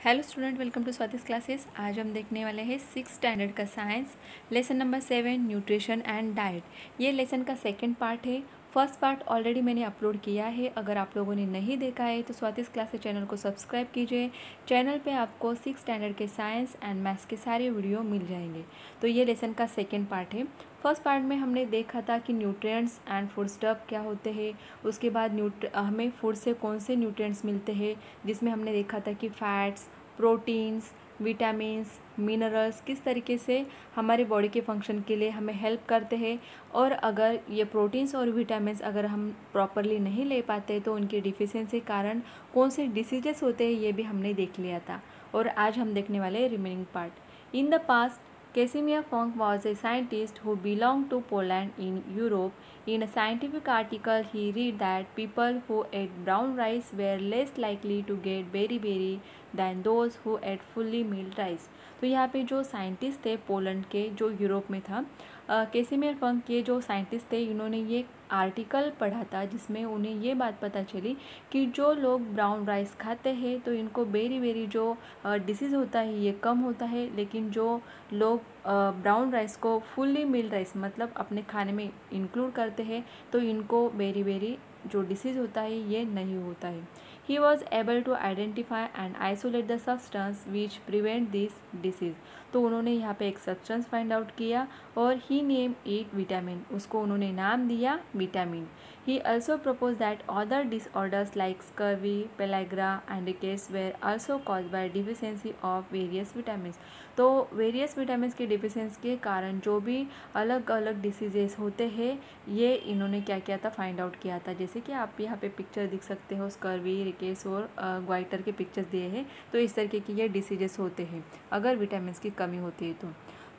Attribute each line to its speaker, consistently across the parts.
Speaker 1: Hello student, welcome to Swati's classes. आज हम देखने वाले हैं 6th स्टैंडर्ड का science lesson number 7 nutrition and diet. ये लेसन का सेकंड पार्ट है। फर्स्ट पार्ट ऑलरेडी मैंने अपलोड किया है। अगर आप लोगों ने नहीं देखा है तो स्वातिस क्लासेस चैनल को सब्सक्राइब कीजिए। चैनल पे आपको 6th स्टैंडर्ड के साइंस एंड मैथ्स के सारे वीडियो मिल जाएंगे। तो ये लेसन का सेकेंड पार्ट है। फर्स्ट पार्ट में हमने देखा था कि न्यूट्रिएंट्स एंड फूड स्टफ क्या होते हैं। उसके बाद हमें फूड से कौन से न्यूट्रिएंट्स मिलते हैं, जिसमें हमने देखा था कि फैट्स, प्रोटीन्स, विटामिन्स, मिनरल्स किस तरीके से हमारे बॉडी के फंक्शन के लिए हमें हेल्प करते हैं। और अगर ये प्रोटीन्स और विटामिन्स अगर हम प्रॉपरली नहीं ले पाते तो उनकी डिफिशियंसी के कारण कौन से डिसीजेस होते हैं, ये भी हमने देख लिया था। और आज हम देखने वाले हैं remaining part. In the past, Casimir Funk was a scientist who belonged to Poland in Europe. In a scientific article, he read that people who ate brown rice were less likely to get beriberi than those who ate fully milled rice. तो यहाँ पे जो scientist थे Poland के, जो Europe में था, कैसिमिर फंक के जो साइंटिस्ट थे, इन्होंने ये आर्टिकल पढ़ा था जिसमें उन्हें ये बात पता चली कि जो लोग ब्राउन राइस खाते हैं तो इनको बेरी जो डिसीज़ होता है ये कम होता है, लेकिन जो लोग ब्राउन राइस को फुल्ली मिल्ड राइस मतलब अपने खाने में इंक्लूड करते हैं तो इनको बेरी जो डिसीज़ होता है ये नहीं होता है। He was able to identify and isolate the substance which prevent this disease. तो उन्होंने यहाँ पे एक सब्सटेंस फाइंड आउट किया और ही नेम इट विटामिन, उसको उन्होंने नाम दिया vitamin. He also proposed that other disorders like scurvy, pellagra and rickets were also caused by deficiency of various vitamins. तो वेरियस विटामिन्स की डिफिशियंसी के कारण जो भी अलग अलग डिसीजेस होते हैं ये इन्होंने क्या किया था, फाइंड आउट किया था। जैसे कि आप यहाँ पे पिक्चर देख सकते हो, स्कर्वी, रिकेट्स और ग्वाइटर के पिक्चर्स दिए हैं। तो इस तरीके की ये डिसीजेस होते हैं अगर विटामिन्स की कमी होती है तो।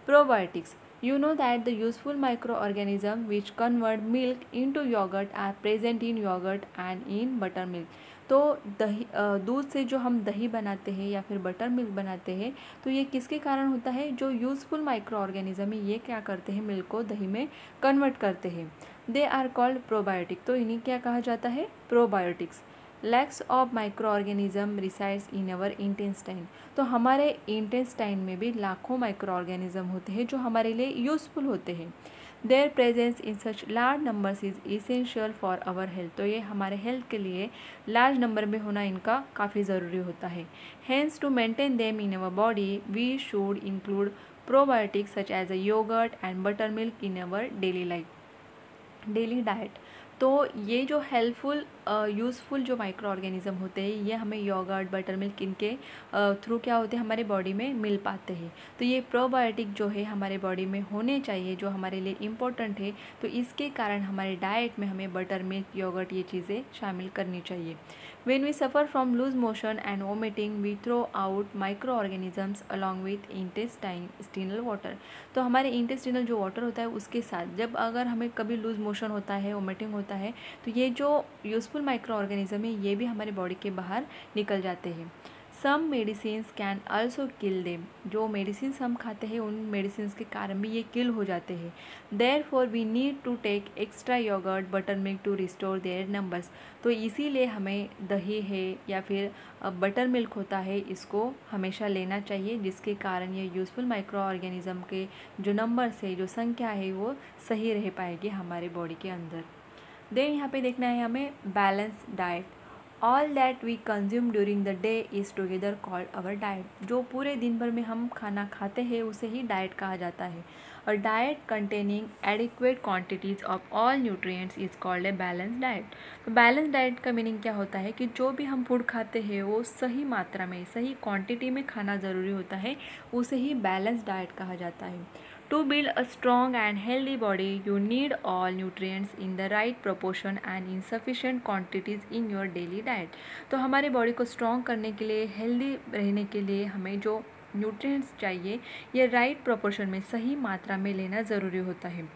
Speaker 1: Probiotics, you know that the useful microorganisms which convert milk into yogurt are present in yogurt and in buttermilk. तो दही दूध से जो हम दही बनाते हैं या फिर बटर मिल्क बनाते हैं तो ये किसके कारण होता है, जो यूज़फुल माइक्रो ऑर्गेनिज्म है ये क्या करते हैं, मिल्क को दही में कन्वर्ट करते हैं। They are called probiotic. तो इन्हें क्या कहा जाता है, probiotics. Lakhs of microorganism resides in our intestine. तो हमारे इंटेस्टाइन में भी लाखों माइक्रो ऑर्गेनिज्म होते हैं जो हमारे लिए यूज़फुल होते हैं। Their presence in such large numbers is essential for our health. तो ये हमारे हेल्थ के लिए लार्ज नंबर में होना इनका काफ़ी ज़रूरी होता है। Hence to maintain them in our body we should include probiotics such as a yogurt and butter milk in our daily diet. तो ये जो हेल्पफुल यूज़फुल जो माइक्रो ऑर्गेनिज्म होते हैं ये हमें योगर्ट, बटर मिल्क इनके थ्रू क्या होते हैं, हमारे बॉडी में मिल पाते हैं। तो ये प्रोबायोटिक जो है हमारे बॉडी में होने चाहिए, जो हमारे लिए इम्पोर्टेंट है। तो इसके कारण हमारे डाइट में हमें बटर मिल्क, योगर्ट ये चीज़ें शामिल करनी चाहिए। When we suffer from loose motion and vomiting, we throw out microorganisms along with intestinal water. तो हमारे इंटेस्टिनल जो वाटर होता है उसके साथ जब अगर हमें कभी लूज मोशन होता है, वोमिटिंग होता है, तो ये जो यूज़फुल माइक्रो ऑर्गेनिज्म है ये भी हमारे बॉडी के बाहर निकल जाते हैं। Some medicines can also kill them. जो मेडिसिन्स हम खाते हैं उन मेडिसिन्स के कारण भी ये किल हो जाते हैं। Therefore we need to take extra yogurt, butter milk to restore their numbers. तो इसीलिए हमें दही है या फिर बटर मिल्क होता है इसको हमेशा लेना चाहिए, जिसके कारण ये यूज़फुल माइक्रो ऑर्गेनिज्म के जो नंबर्स है, जो संख्या है वो सही रह पाएगी हमारे बॉडी के अंदर। देन यहाँ पे देखना है हमें balance diet. All that we consume during the day is together called our diet. जो पूरे दिन भर में हम खाना खाते हैं उसे ही डाइट कहा जाता है। और diet containing adequate quantities of all nutrients is called a balance diet. तो बैलेंस डाइट का मीनिंग क्या होता है कि जो भी हम फूड खाते हैं वो सही मात्रा में, सही क्वांटिटी में खाना ज़रूरी होता है, उसे ही बैलेंस डाइट कहा जाता है। To build a strong and healthy body, you need all nutrients in the right proportion and in sufficient quantities in your daily diet. तो हमारे बॉडी को स्ट्रॉन्ग करने के लिए, हेल्दी रहने के लिए हमें जो न्यूट्रिएंट्स चाहिए ये राइट प्रोपोर्शन में, सही मात्रा में लेना ज़रूरी होता है।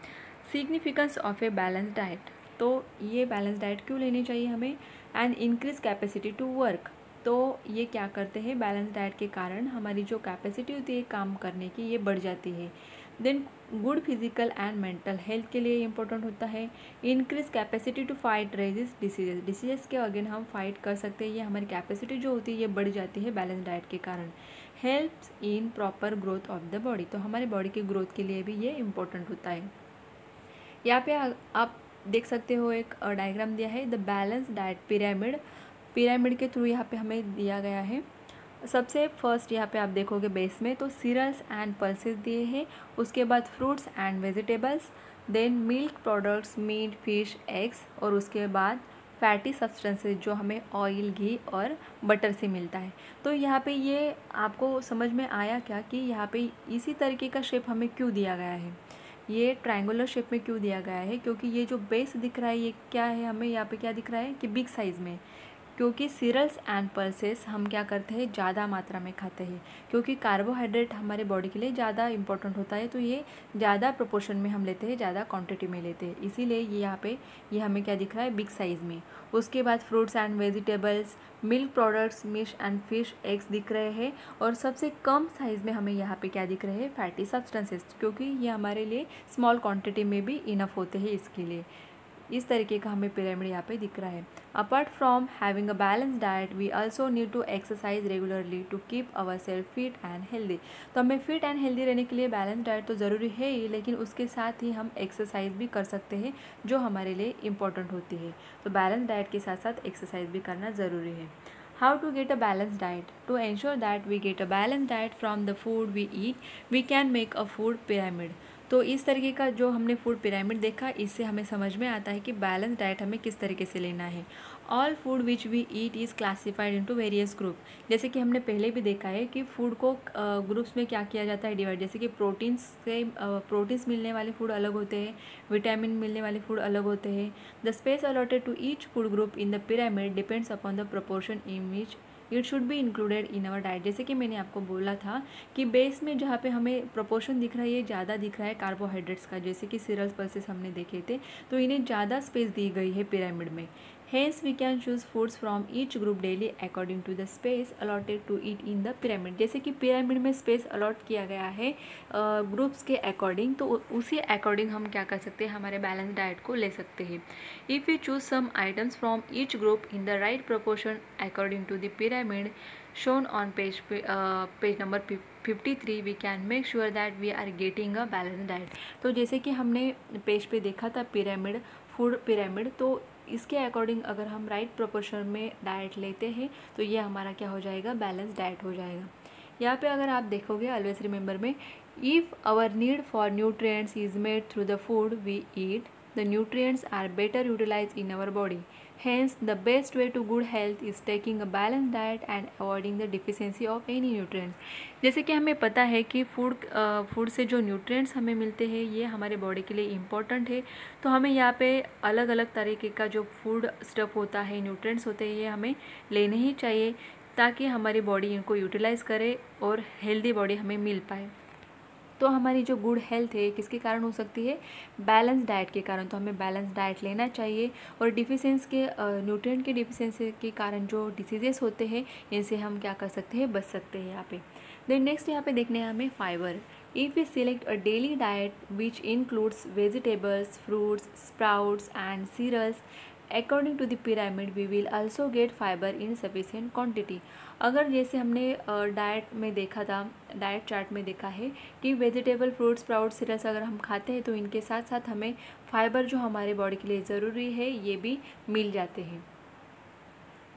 Speaker 1: Significance of a balance diet. तो ये बैलेंस डाइट क्यों लेनी चाहिए हमें? And increase capacity to work. तो ये क्या करते हैं, बैलेंस डाइट के कारण हमारी जो कैपेसिटी होती है काम करने की ये बढ़ जाती है। Then good physical and mental health के लिए इम्पोर्टेंट होता है। Increase capacity to fight resist diseases, diseases के अगेन हम फाइट कर सकते हैं, ये हमारी कैपेसिटी जो होती है ये बढ़ जाती है बैलेंस डाइट के कारण। Helps in proper growth of the body, तो हमारे बॉडी की ग्रोथ के लिए भी ये इम्पोर्टेंट होता है। यहाँ पे आप देख सकते हो एक डायग्राम दिया है, the balance diet pyramid, pyramid के थ्रू यहाँ पे हमें दिया गया है। सबसे फर्स्ट यहाँ पे आप देखोगे बेस में तो सीरियल्स एंड पल्सेस दिए हैं, उसके बाद fruits and vegetables, then milk products meat fish eggs, और उसके बाद फैटी सब्सटेंसेस जो हमें ऑयल घी और बटर से मिलता है। तो यहाँ पे ये आपको समझ में आया क्या कि यहाँ पे इसी तरीके का शेप हमें क्यों दिया गया है, ये ट्रायंगुलर शेप में क्यों दिया गया है, क्योंकि ये जो बेस दिख रहा है ये क्या है, हमें यहाँ पे क्या दिख रहा है कि बिग साइज़ में, क्योंकि सीरियल्स एंड पल्सेस हम क्या करते हैं ज़्यादा मात्रा में खाते हैं, क्योंकि कार्बोहाइड्रेट हमारे बॉडी के लिए ज़्यादा इंपॉर्टेंट होता है, तो ये ज़्यादा प्रोपोर्शन में हम लेते हैं, ज़्यादा क्वांटिटी में लेते हैं, इसीलिए ये यहाँ पे ये हमें क्या दिख रहा है बिग साइज़ में। उसके बाद fruits and vegetables, milk products, meat and fish eggs दिख रहे हैं, और सबसे कम साइज़ में हमें यहाँ पे क्या दिख रहे हैं फैटी सब्सटेंसेस, क्योंकि ये हमारे लिए स्मॉल क्वांटिटी में भी इनफ होते हैं इसके लिए। इस तरीके का हमें पिरामिड यहाँ पे दिख रहा है। Apart from having a balance diet we also need to exercise regularly to keep our self fit and healthy, तो हमें फिट एंड हेल्दी रहने के लिए बैलेंस डाइट तो ज़रूरी है ही, लेकिन उसके साथ ही हम एक्सरसाइज भी कर सकते हैं जो हमारे लिए इम्पोर्टेंट होती है। तो बैलेंस डाइट के साथ साथ एक्सरसाइज भी करना ज़रूरी है। How to get a balanced diet? To ensure that we get a balanced diet from the food we eat, we can make a food pyramid. तो इस तरीके का जो हमने फूड पिरामिड देखा, इससे हमें समझ में आता है कि बैलेंस डाइट हमें किस तरीके से लेना है। All food which we eat is classified into various group, जैसे कि हमने पहले भी देखा है कि फूड को ग्रुप्स में क्या किया जाता है डिवाइड, जैसे कि प्रोटीन्स मिलने वाले फूड अलग होते हैं, विटामिन मिलने वाले फूड अलग होते हैं। The space allotted to each food group in the pyramid depends upon the proportion in which it should be included in our diet, जैसे कि मैंने आपको बोला था कि बेस में जहाँ पे हमें प्रोपोर्शन दिख रहा है ये ज़्यादा दिख रहा है कार्बोहाइड्रेट्स का, जैसे कि सीरियल्स पल्सेस हमने देखे थे, तो इन्हें ज़्यादा स्पेस दी गई है पिरामिड में। Hence we can choose foods from each group daily according to the space allotted to eat in the pyramid, जैसे कि पिरामिड में स्पेस अलॉट किया गया है ग्रुप्स के अकॉर्डिंग, तो उसी अकॉर्डिंग हम क्या कर सकते हैं, हमारे बैलेंस डाइट को ले सकते हैं। If you choose some items from each group in the right proportion according to the pyramid shown on page number 53, we can make sure that we are getting a balanced diet। तो जैसे कि हमने page पे देखा था pyramid, food pyramid, तो इसके according अगर हम राइट प्रोपोर्शन में डाइट लेते हैं तो ये हमारा क्या हो जाएगा, बैलेंस डाइट हो जाएगा। यहाँ पे अगर आप देखोगे ऑलवेज रिमेंबर में, if our need for nutrients is made through the food we eat, the nutrients are better utilized in our body. Hence, the best way to good health is taking a balanced diet and avoiding the deficiency of any nutrients। जैसे कि हमें पता है कि food से जो nutrients हमें मिलते हैं ये हमारे बॉडी के लिए इम्पॉर्टेंट है, तो हमें यहाँ पे अलग अलग तरीके का जो फूड स्टफ होता है, न्यूट्रिएंट्स होते हैं, ये हमें लेने ही चाहिए ताकि हमारी बॉडी इनको यूटिलाइज़ करे और हेल्दी बॉडी हमें मिल पाए। तो हमारी जो गुड हेल्थ है किसके कारण हो सकती है, बैलेंस डाइट के कारण, तो हमें बैलेंस डाइट लेना चाहिए। और डिफिशेंस के न्यूट्रिएंट के डिफिशेंसी के कारण जो डिसीजेस होते हैं इनसे हम क्या कर सकते हैं, बच सकते हैं यहाँ पे। देन नेक्स्ट यहाँ पे देखने हैं हमें fibre. If we select a daily diet which includes vegetables, fruits, sprouts and cereals according to the pyramid we will also get fibre in sufficient quantity. अगर जैसे हमने डाइट में देखा था, डाइट चार्ट में देखा है कि वेजिटेबल, फ्रूट्स, स्प्राउट्स, सीरियल्स अगर हम खाते हैं तो इनके साथ साथ हमें फाइबर जो हमारे बॉडी के लिए ज़रूरी है ये भी मिल जाते हैं।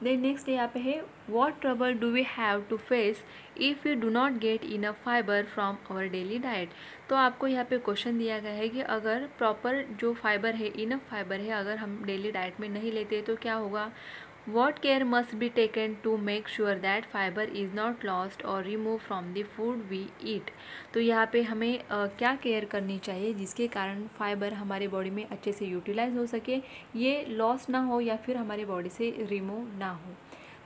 Speaker 1: देन नेक्स्ट यहाँ पे है, what trouble do we have to face if we do not get enough fibre from our daily diet. तो आपको यहाँ पे क्वेश्चन दिया गया है कि अगर प्रॉपर जो फाइबर है, इनफ फाइबर है, अगर हम डेली डाइट में नहीं लेते तो क्या होगा। What care must be taken to make sure that fiber is not lost or removed from the food we eat। तो यहाँ पे हमें क्या केयर करनी चाहिए जिसके कारण फाइबर हमारे बॉडी में अच्छे से यूटिलाइज हो सके, ये लॉस ना हो या फिर हमारे बॉडी से रिमूव ना हो।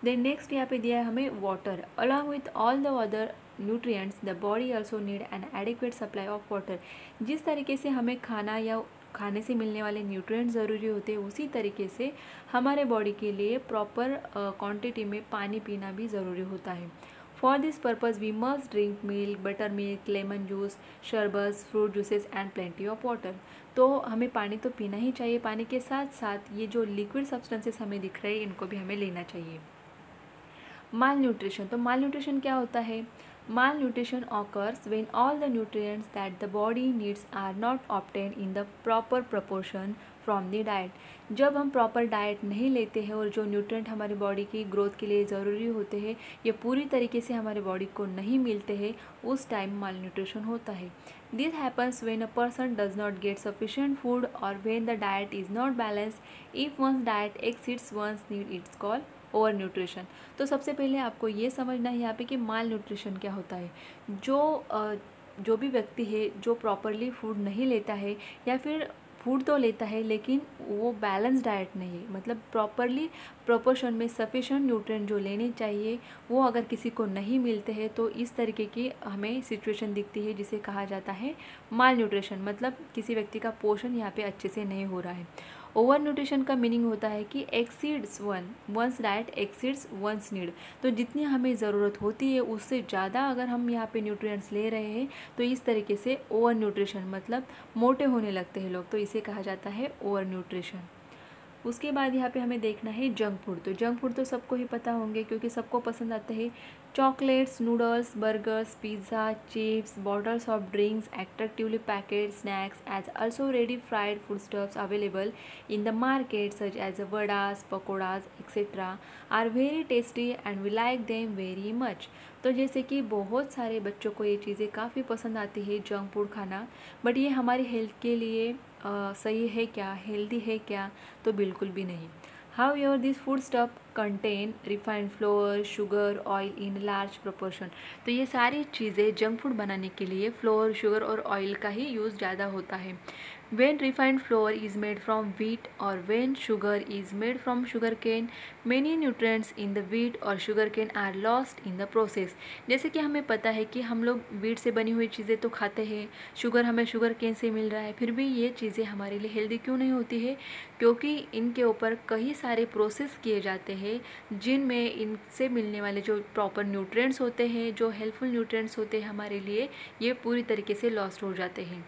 Speaker 1: देन नेक्स्ट यहाँ पे दिया है हमें water. Along with all the other nutrients the body also need an adequate supply of water. जिस तरीके से हमें खाना या खाने से मिलने वाले न्यूट्रिएंट्स ज़रूरी होते हैं उसी तरीके से हमारे बॉडी के लिए प्रॉपर क्वांटिटी में पानी पीना भी ज़रूरी होता है। For this purpose we must drink milk, butter milk, lemon juice, sharbat, fruit juices and plenty of water. तो हमें पानी तो पीना ही चाहिए, पानी के साथ साथ ये जो लिक्विड सब्सटेंसेस हमें दिख रहे हैं इनको भी हमें लेना चाहिए। माल न्यूट्रिशन, तो माल न्यूट्रिशन क्या होता है? Malnutrition occurs when all the nutrients that the body needs are not obtain in the proper proportion from the diet. जब हम प्रॉपर डाइट नहीं लेते हैं और जो न्यूट्रिएंट हमारी बॉडी की ग्रोथ के लिए ज़रूरी होते हैं ये पूरी तरीके से हमारे बॉडी को नहीं मिलते हैं, उस टाइम माल न्यूट्रिशन होता है। This happens when a person does not get sufficient food or when the diet is not balanced. If one's diet exceeds one's need it's called over nutrition. तो सबसे पहले आपको ये समझना है यहाँ पे कि माल न्यूट्रिशन क्या होता है। जो भी व्यक्ति है जो प्रॉपरली फूड नहीं लेता है या फिर फूड तो लेता है लेकिन वो बैलेंस डाइट नहीं है, मतलब प्रॉपरली प्रोपोर्शन में सफिशेंट न्यूट्रिएंट जो लेने चाहिए वो अगर किसी को नहीं मिलते हैं तो इस तरीके की हमें सिचुएशन दिखती है जिसे कहा जाता है माल न्यूट्रिशन, मतलब किसी व्यक्ति का पोषण यहाँ पे अच्छे से नहीं हो रहा है। ओवर न्यूट्रिशन का मीनिंग होता है कि exceeds one's diet exceeds one's need. तो जितनी हमें ज़रूरत होती है उससे ज़्यादा अगर हम यहाँ पे न्यूट्रिएंट्स ले रहे हैं तो इस तरीके से ओवर न्यूट्रिशन, मतलब मोटे होने लगते हैं लोग, तो इसे कहा जाता है ओवर न्यूट्रिशन। उसके बाद यहाँ पे हमें देखना है जंक फूड। तो जंक फूड तो सबको ही पता होंगे क्योंकि सबको पसंद आते हैं। Chocolates, noodles, burgers, pizza, chips, bottles of drinks, attractively packaged snacks as also ready fried foodstuffs available in the market such as vadas, pakoras, etc. are very tasty and we like them very much। तो जैसे कि बहुत सारे बच्चों को ये चीज़ें काफ़ी पसंद आती है जंक फूड खाना, बट ये हमारी हेल्थ के लिए सही है क्या, हेल्दी है क्या? तो बिल्कुल भी नहीं। However, these food stuff contain refined flour, sugar, oil in large proportion। तो ये सारी चीज़ें जंक फूड बनाने के लिए फ्लोर, शुगर और ऑयल का ही यूज़ ज़्यादा होता है। When refined flour is made from wheat or when sugar is made from sugarcane, many nutrients in the wheat or sugarcane are lost in the process। जैसे कि हमें पता है कि हम लोग व्हीट से बनी हुई चीज़ें तो खाते हैं, शुगर हमें शुगर केन से मिल रहा है, फिर भी ये चीज़ें हमारे लिए हेल्दी क्यों नहीं होती है? क्योंकि इनके ऊपर कई सारे प्रोसेस किए जाते हैं जिनमें इनसे मिलने वाले जो प्रॉपर न्यूट्रिएंट्स होते हैं, जो हेल्पफुल न्यूट्रिएंट्स होते हैं हमारे लिए, ये पूरी तरीके से लॉस्ट हो जाते हैं।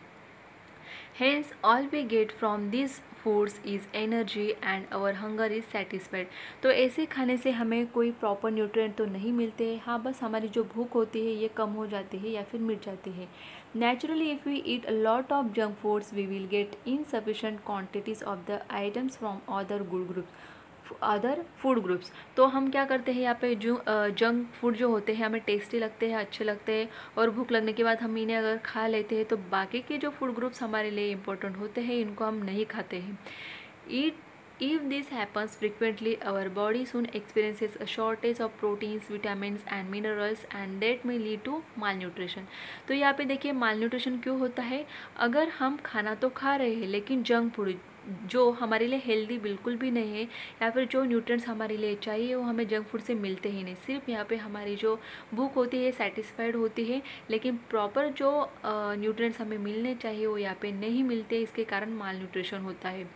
Speaker 1: Hence, all we get from these foods is energy and our hunger is satisfied। तो ऐसे खाने से हमें कोई प्रॉपर न्यूट्रिएंट तो नहीं मिलते हैं, हाँ बस हमारी जो भूख होती है ये कम हो जाती है या फिर मिट जाती है। Naturally, if we eat a lot of junk foods, we will get insufficient quantities of the items from other food groups. तो हम क्या करते हैं यहाँ पे जो जंक फूड जो होते हैं हमें टेस्टी लगते हैं, अच्छे लगते हैं और भूख लगने के बाद हम इन्हें अगर खा लेते हैं तो बाकी के जो फूड ग्रुप्स हमारे लिए इम्पोर्टेंट होते हैं इनको हम नहीं खाते हैं। If this happens frequently, our body soon experiences a shortage of proteins, vitamins and minerals and that may lead to malnutrition। तो यहाँ पे देखिए malnutrition क्यों होता है? अगर हम खाना तो खा रहे हैं लेकिन जंक फूड जो हमारे लिए हेल्दी बिल्कुल भी नहीं है या फिर जो न्यूट्रिएंट्स हमारे लिए चाहिए वो हमें जंक फूड से मिलते ही नहीं, सिर्फ यहाँ पे हमारी जो भूख होती है सेटिस्फाइड होती है लेकिन प्रॉपर जो न्यूट्रिएंट्स हमें मिलने चाहिए वो यहाँ पे नहीं मिलते, इसके कारण माल न्यूट्रिशन होता है।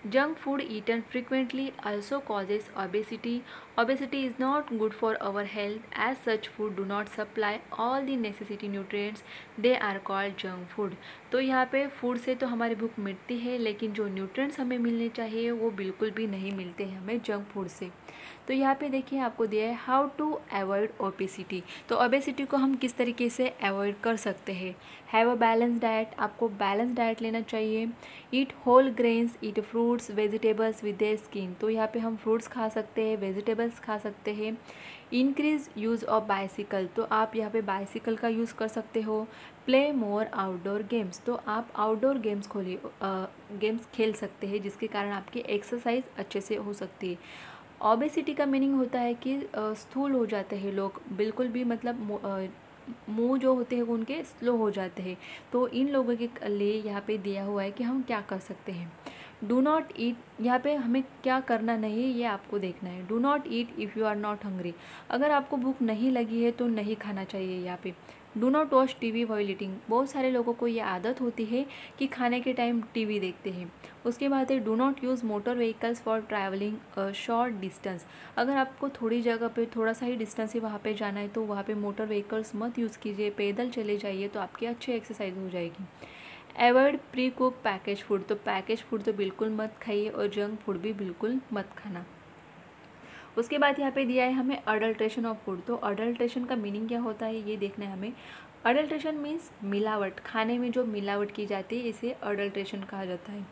Speaker 1: Junk food eaten frequently also causes obesity। Obesity is not good for our health as such food do not supply all the necessary nutrients, they are called junk food। तो यहाँ पे फूड से तो हमारी भूख मिटती है लेकिन जो न्यूट्रिएंट्स हमें मिलने चाहिए वो बिल्कुल भी नहीं मिलते हैं हमें जंक फूड से। तो यहाँ पे देखिए आपको दिया है हाउ टू अवॉइड ओबेसिटी। तो ओबेसिटी को हम किस तरीके से अवॉइड कर सकते हैं? हैव अ बैलेंस डाइट, आपको बैलेंस डाइट लेना चाहिए। Eat whole grains, eat fruits vegetables with their skin. तो यहाँ पे हम फ्रूट्स खा सकते हैं, वेजिटेबल्स खा सकते हैं। इंक्रीज यूज़ ऑफ बाइसिकल, तो आप यहाँ पे बाइसिकल का यूज़ कर सकते हो। प्ले मोर आउटडोर गेम्स, तो आप आउटडोर गेम्स खेल सकते हैं जिसके कारण आपकी एक्सरसाइज अच्छे से हो सकती है। ओबेसिटी का मीनिंग होता है कि स्थूल हो जाते हैं लोग, बिल्कुल भी मतलब मुंह जो होते हैं वो उनके स्लो हो जाते हैं। तो इन लोगों के लिए यहाँ पे दिया हुआ है कि हम क्या कर सकते हैं। डू नॉट ईट, यहाँ पे हमें क्या करना नहीं है ये आपको देखना है। Do not eat if you are not hungry, अगर आपको भूख नहीं लगी है तो नहीं खाना चाहिए यहाँ पे। Do not watch TV while eating, बहुत सारे लोगों को ये आदत होती है कि खाने के टाइम टीवी देखते हैं। उसके बाद है do not use motor vehicles for travelling short distance, अगर आपको थोड़ी जगह पे थोड़ा सा ही डिस्टेंस है वहाँ पे जाना है तो वहाँ पे मोटर व्हीकल्स मत यूज़ कीजिए, पैदल चले जाइए तो आपकी अच्छी एक्सरसाइज हो जाएगी। Avoid pre cook package food, तो पैकेज फूड तो बिल्कुल मत खाइए और जंक फूड भी बिल्कुल मत खाना। उसके बाद यहाँ पे दिया है हमें अडल्ट्रेशन ऑफ फूड, तो अडल्ट्रेशन का मीनिंग क्या होता है ये देखना है हमें। अडल्ट्रेशन मीन्स मिलावट, खाने में जो मिलावट की जाती है इसे अडल्ट्रेशन कहा जाता है।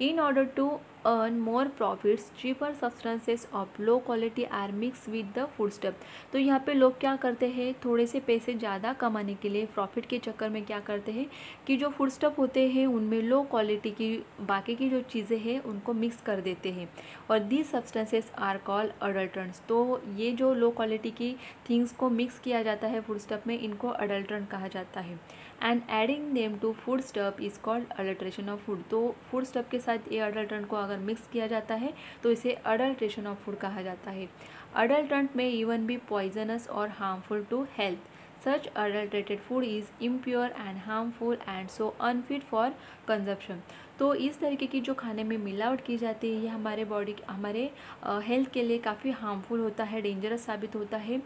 Speaker 1: In order to earn more profits cheaper substances of low quality are mixed with the food stuff, तो यहाँ पे लोग क्या करते हैं, थोड़े से पैसे ज़्यादा कमाने के लिए प्रॉफिट के चक्कर में क्या करते हैं कि जो फूड स्टफ होते हैं उनमें लो क्वालिटी की बाकी की जो चीज़ें हैं उनको मिक्स कर देते हैं, और these substances are called adulterants, तो ये जो लो क्वालिटी की थिंग्स को मिक्स किया जाता है फूड स्टफ में इनको अडल्ट्रेंट कहा जाता है। And adding them to food stuff is called adulteration of food, तो फूड स्टफ के साथ ये अडल्ट्रेंट को अगर मिक्स किया जाता है तो इसे अडल्ट्रेशन ऑफ फूड कहा जाता है। Adulterant may even be poisonous और harmful to health, such adulterated food is impure and harmful and so unfit for consumption, तो इस तरीके की जो खाने में मिलावट की जाती है ये हमारे बॉडी हमारे हेल्थ के लिए काफ़ी हार्मफुल होता है, डेंजरस साबित होता है,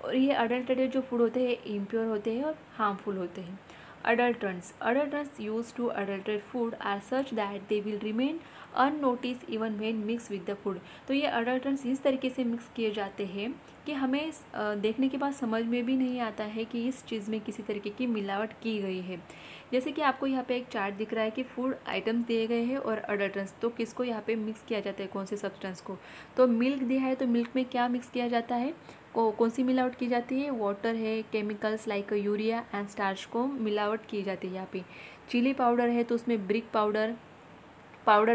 Speaker 1: और ये अडल्ट्रेटेड जो फूड होते हैं इम्प्योर होते हैं और हार्मफुल होते हैं। Adulterants used to adulterate food are such that they will remain unnoticed even when mixed with the food, तो ये adulterants इस तरीके से मिक्स किए जाते हैं कि हमें देखने के बाद समझ में भी नहीं आता है कि इस चीज़ में किसी तरीके की मिलावट की गई है। जैसे कि आपको यहाँ पे एक चार्ट दिख रहा है कि फूड आइटम्स दिए गए हैं और अडल्ट्रेंट्स, तो किसको यहाँ पे मिक्स किया जाता है, कौन से सब्सटेंस को, तो मिल्क दिया है तो मिल्क में क्या मिक्स किया जाता है, कौन सी मिलावट की जाती है, वाटर है, chemicals like urea and starch को मिलावट की जाती है यहाँ पे। चिली पाउडर है तो उसमें ब्रिक पाउडर,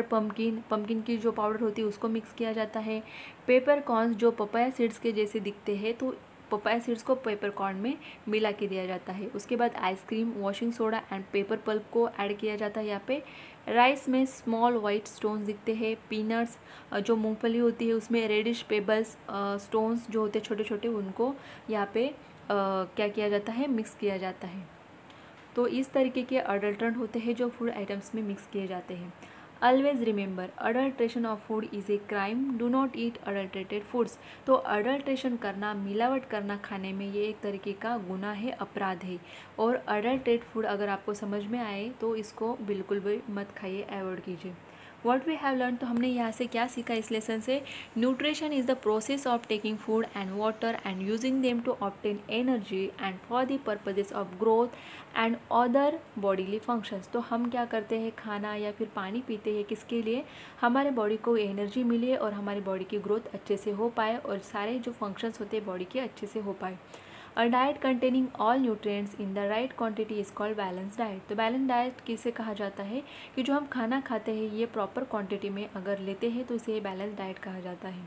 Speaker 1: पंपकिन की जो पाउडर होती है उसको मिक्स किया जाता है। पेपर कॉर्न्स जो पपाया सीड्स के जैसे दिखते हैं तो पपाया सीड्स को पेपर कॉर्न में मिला के दिया जाता है। उसके बाद ice cream, washing soda and paper pulp को ऐड किया जाता है यहाँ पे। राइस में स्मॉल वाइट स्टोन्स दिखते हैं। पीनट्स जो मूंगफली होती है उसमें रेडिश पेबल्स स्टोन्स जो होते हैं छोटे छोटे, उनको यहाँ पे क्या किया जाता है, मिक्स किया जाता है। तो इस तरीके के अडल्ट्रेंट होते हैं जो फूड आइटम्स में मिक्स किए जाते हैं। Always remember adulteration of food is a crime, do not eat adulterated foods, तो अडल्ट्रेशन करना, मिलावट करना खाने में ये एक तरीके का गुनाह है, अपराध है, और अडल्ट्रेट फूड अगर आपको समझ में आए तो इसको बिल्कुल भी मत खाइए, अवॉइड कीजिए। व्हाट वी हैव लर्न, तो हमने यहाँ से क्या सीखा इस लेसन से, nutrition is the process of taking food and water and using them to obtain energy and for the purposes of growth and other bodily functions, तो हम क्या करते हैं, खाना या फिर पानी पीते हैं किसके लिए, हमारे बॉडी को एनर्जी मिले और हमारी बॉडी की ग्रोथ अच्छे से हो पाए और सारे जो फंक्शंस होते हैं बॉडी के अच्छे से हो पाए। A diet containing all nutrients in the right quantity is called balance diet, तो बैलेंस डाइट किसे कहा जाता है कि जो हम खाना खाते हैं ये प्रॉपर क्वांटिटी में अगर लेते हैं तो इसे बैलेंस डाइट कहा जाता है।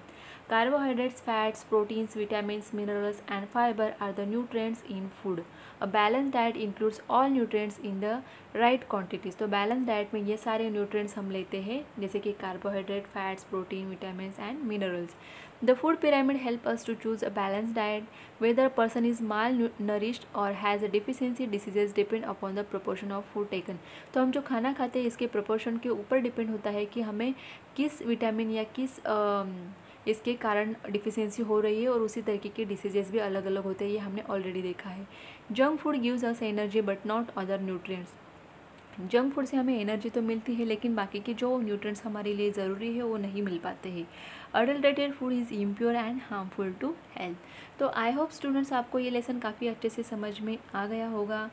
Speaker 1: Carbohydrates, fats, proteins, vitamins, minerals and fibre are the nutrients in food. A balance diet includes all nutrients in the right quantities, तो बैलेंस डाइट में ये सारे न्यूट्रिएंट्स हम लेते हैं जैसे कि carbohydrate, fats, protein, vitamins and minerals. The food pyramid help us to choose a balanced diet. Whether a person is malnourished or has a deficiency diseases depend upon the proportion of food taken. तो हम जो खाना खाते हैं इसके proportion के ऊपर depend होता है कि हमें किस विटामिन या किस इसके कारण डिफिशेंसी हो रही है, और उसी तरीके के डिसीजेस भी अलग अलग होते हैं, ये हमने ऑलरेडी देखा है। Junk food gives us energy but not other nutrients, junk food से हमें एनर्जी तो मिलती है लेकिन बाकी के जो न्यूट्रिएंट्स हमारे लिए ज़रूरी है वो नहीं मिल पाते हैं। Adulterated food is impure and harmful to health. तो आई होप स्टूडेंट्स आपको ये लेसन काफ़ी अच्छे से समझ में आ गया होगा।